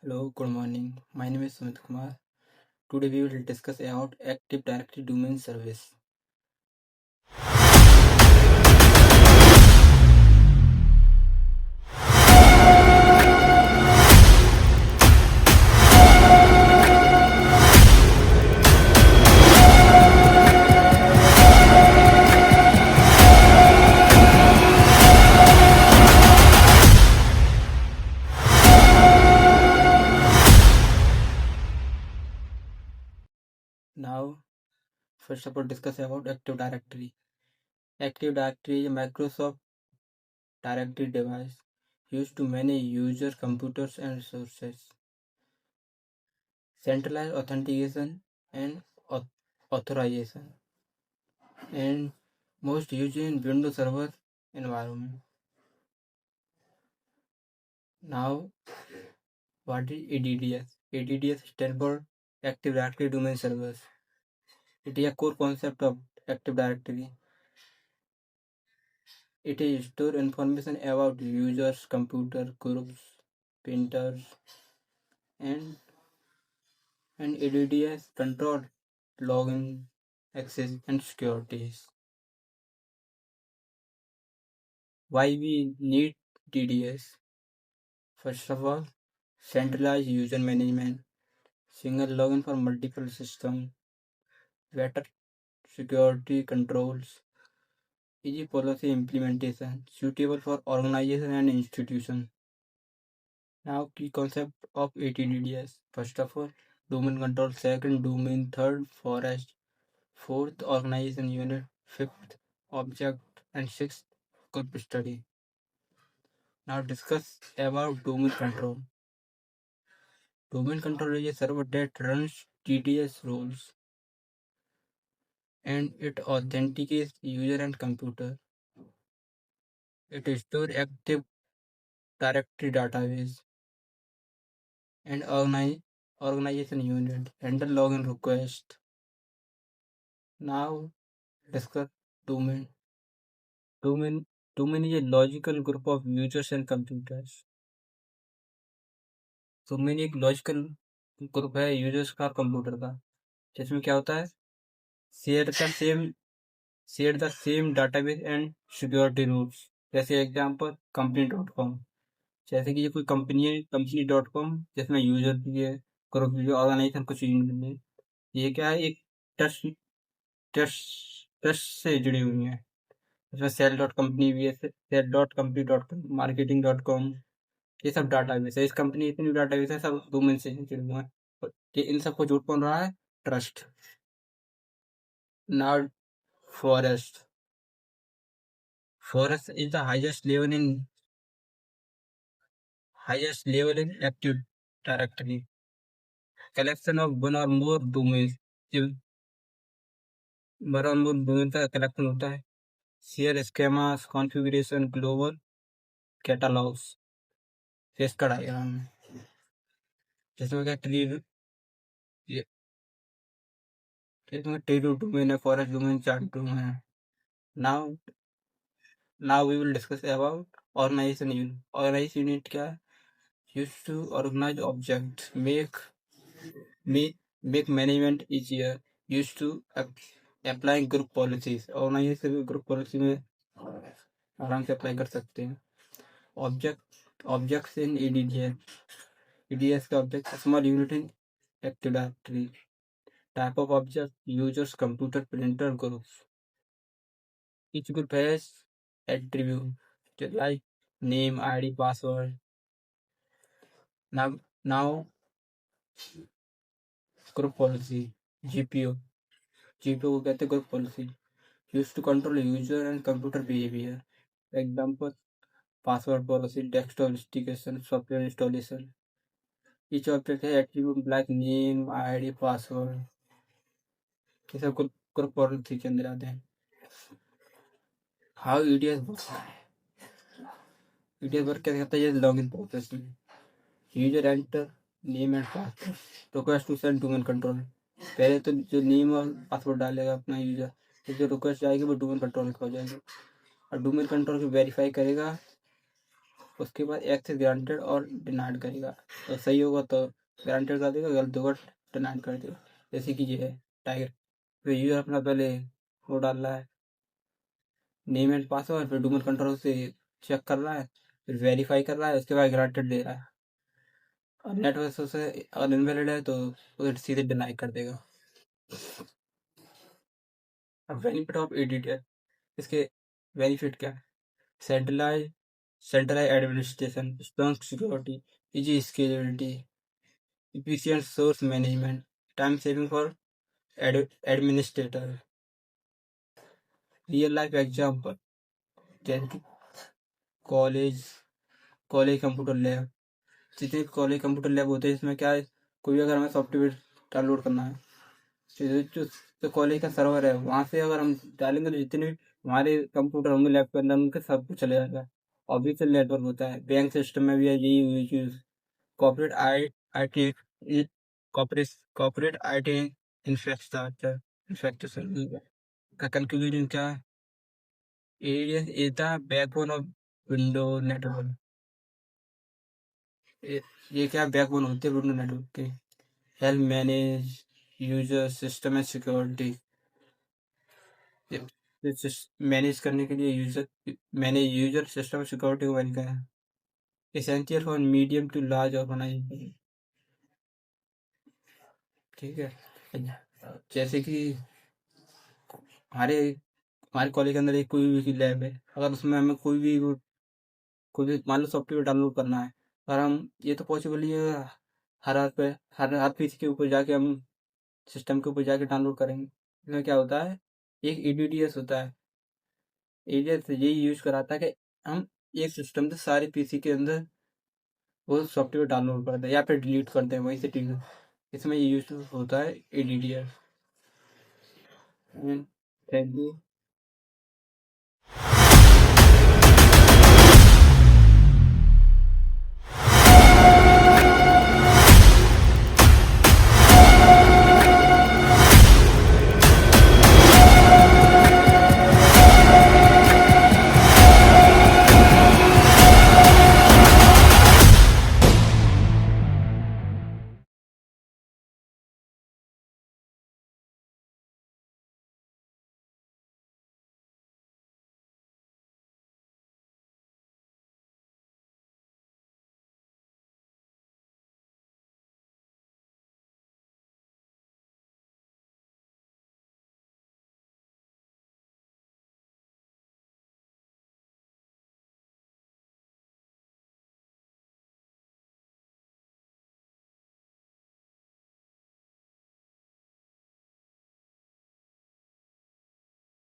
Hello, good morning. My name is Sumit Kumar. Today we will discuss about Active Directory Domain Service. Now, first of all, discuss about Active Directory. Active Directory is a Microsoft Directory device used to manage user computers and resources, centralized authentication and authorization, and most used in Windows Server environment. Now, what is ADDS? ADDS stands for Active Directory Domain Service. It is a core concept of Active Directory. It is store information about users, computer, groups, printers, and ADDS control login, access, and securities. Why we need DDS? First of all, centralized user management, single login for multiple systems, better security controls, easy policy implementation, suitable for organization and institution. Now, key concept of ATDDS. First of all, domain control. Second, domain. Third, forest. Fourth, organization unit. Fifth, object. And sixth, group study. Now, discuss about domain control. Domain control is a server that runs TDS rules and it authenticates user and computer. It stores active directory database and organization unit handle login request. Now discuss domain. Domain domain is a logical group of users and computers. domain एक logical group है users का computer का जिसमें क्या होता है share the same share the same database and security rules जैसे example company.com जैसे कि ये कोई कंपनी है company.com जिसमें यूजर भी है ग्रुप भी है ऑर्गेनाइजेशन कुछ यूनिट है ये क्या है एक ट्रस्ट ट्रस्ट ट्रस्ट से जुड़ी हुई है इसमें सेल.कंपनी भी है सेल.कंपनी.com मार्केटिंग.com ये सब डाटाबेस है इस कंपनी इतनी डाटाबेस है सब डोमेन से जुड़े हुए हैं ये इन सबको जोड़ कौन रहा है trust now forest forest is the highest level in active directory collection of one or more domains one और मोर डोमेन का कलेक्शन होता है share schemas configuration global catalogues इसका डायग्राम है जिसमें क्या ट्री इसमें ट्री रूट डोमेन है फॉरेस्ट डोमेन चार्ट डोमेन है now we will discuss about organization unit organization unit क्या है used to organize objects make management easier used to applying group policies organization group policy में आराम से apply कर सकते हैं objects in EDS का object small unit in Active Directory type of object users computer printer groups each group has attribute like name ID password now group policy GPO को कहते हैं group policy used to control user and computer behavior example password policy desktop installation software installation each object has attribute like name ID password ये सब group policy के अंदर आते हैं how EDS work कैसे करता है ये लॉगिन प्रोसेस में user enter name and password request to send domain control पहले तो जो नेम और पासवर्ड डालेगा अपना यूजर तो जो रिक्वेस्ट आएगी वो डोमेन कंट्रोल का हो जाएगा और डोमेन कंट्रोल को वेरीफाई करेगा उसके बाद एक्सेस ग्रांटेड और डिनाइड करेगा। तो सही होगा तो ग्रांटेड कर देगा, गलत होगा डिनाइड कर देगा। जैसे कि ये है टाइगर, तो यूजर अपना पहले वो डाल रहा है नेम एंड पासवर्ड, फिर डोमेन कंट्रोल से चेक कर रहा है, फिर वेरीफाई कर रहा है, उसके बाद ग्रांटेड दे रहा है। और नेटवर्क से अगर इनवैलिड है तो उसे सीधे डिनाई कर देगा। अब बेनिफिट ऑफ एडीटीआर, इसके बेनिफिट क्या है? Centralize centralize administration, strong security, easy scalability, efficient source management, time saving for administrator। Real life example, जैसे कि कॉलेज कॉलेज कंप्यूटर लैब, जितने कॉलेज कंप्यूटर लैब होते हैं इसमें क्या है, कोई अगर हमें सॉफ्टवेयर डाउनलोड करना है जो कॉलेज का सर्वर है वहाँ से अगर हम डालेंगे तो जितने भी हमारे कंप्यूटर होंगे लैब के अंदर उनके सब कुछ चले जाएगा। ऑब्वियसली नेटवर्क होता है, बैंक सिस्टम में भी है यही use. Corporate I T corporate corporate I T infrastructure infrastructure का कंक्लूजन क्या है? AWS is the backbone of window network. ये क्या बैकबोन होती है विंडो नेटवर्क के? Help manage user system and security, manage करने के लिए यूजर सिस्टम सिक्योरिटी को मैनेज करना essential for medium to large organisation. ठीक है, जैसे कि हमारे हमारे कॉलेज के अंदर एक कोई भी लैब है, अगर उसमें हमें कोई भी मान लो सॉफ्टवेयर डाउनलोड करना है, और हम ये तो पॉसिबल ही है हर पीसी के ऊपर जाके हम सिस्टम के ऊपर जाके डाउनलोड करेंगे। इसमें क्या होता है, एक एडीडीएस होता है। एडीडीएस यही यूज कराता है कि हम एक सिस्टम से सारे पीसी के अंदर वो सॉफ्टवेयर डाउनलोड कर दें या फिर डिलीट कर दें वहीं से ठीक। इसमें ये यूज होता है एडीडीएस। Thank you.